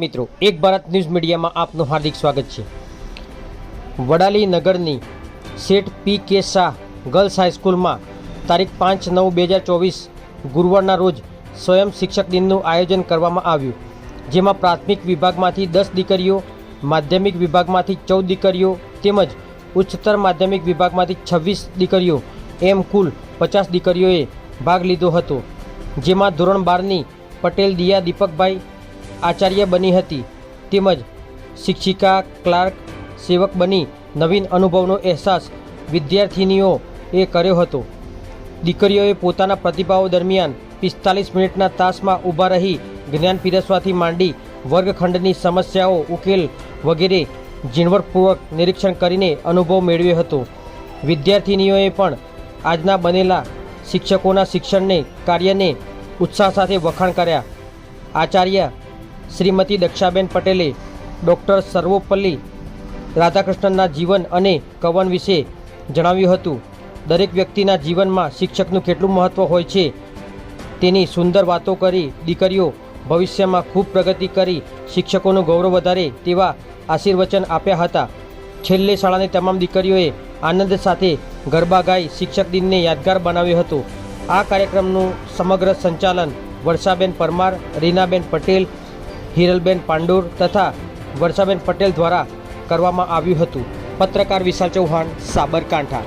મિત્રો, એક ભારત ન્યૂઝ મીડિયામાં આપનું હાર્દિક સ્વાગત છે। વડાલી નગરની શેઠ પી કે શાહ ગર્લ્સ હાઈસ્કૂલમાં તારીખ 5/9/2024 ગુરુવારના રોજ સ્વયં શિક્ષક દિનનું આયોજન કરવામાં આવ્યું, જેમાં પ્રાથમિક વિભાગમાંથી 10 દીકરીઓ, માધ્યમિક વિભાગમાંથી 14 દીકરીઓ તેમજ ઉચ્ચતર માધ્યમિક વિભાગમાંથી 26 દીકરીઓ એમ કુલ 50 દીકરીઓએ ભાગ લીધો હતો, જેમાં ધોરણ 12ની પટેલ દિયા દીપકભાઈ આચાર્ય બની હતી તેમજ શિક્ષિકા, ક્લાર્ક, સેવક બની નવીન અનુભવનો અહેસાસ વિદ્યાર્થિનીઓએ કર્યો હતો। દીકરીઓએ પોતાના પ્રતિભાવો દરમિયાન 45 મિનિટના તાસમાં ઊભા રહી જ્ઞાન પીરસવાથી માંડી વર્ગખંડની સમસ્યાઓ ઉકેલ વગેરે ઝીણવટપૂર્વક નિરીક્ષણ કરીને અનુભવ મેળવ્યો હતો। વિદ્યાર્થિનીઓએ પણ આજના બનેલા શિક્ષકોના શિક્ષણને કાર્યને ઉત્સાહ સાથે વખાણ કર્યા। આચાર્ય શ્રીમતી દક્ષાબેન પટેલે ડૉક્ટર સર્વપલ્લી રાધાકૃષ્ણનના જીવન અને કવન વિશે જણાવ્યું હતું। દરેક વ્યક્તિના જીવનમાં શિક્ષકનું કેટલું મહત્ત્વ હોય છે તેની સુંદર વાતો કરી દીકરીઓ ભવિષ્યમાં ખૂબ પ્રગતિ કરી શિક્ષકોનું ગૌરવ વધારે તેવા આશીર્વચન આપ્યા હતા। છેલ્લે શાળાની તમામ દીકરીઓએ આનંદ સાથે ગરબા ગાઈ શિક્ષક દિનને યાદગાર બનાવ્યો હતો। આ કાર્યક્રમનું સમગ્ર સંચાલન વર્ષાબેન પરમાર, રીનાબેન પટેલ, હિરલબેન પાંડોર તથા વર્ષાબેન પટેલ દ્વારા કરવામાં આવ્યું હતું। પત્રકાર વિશાલ ચૌહાણ, સાબરકાંઠા।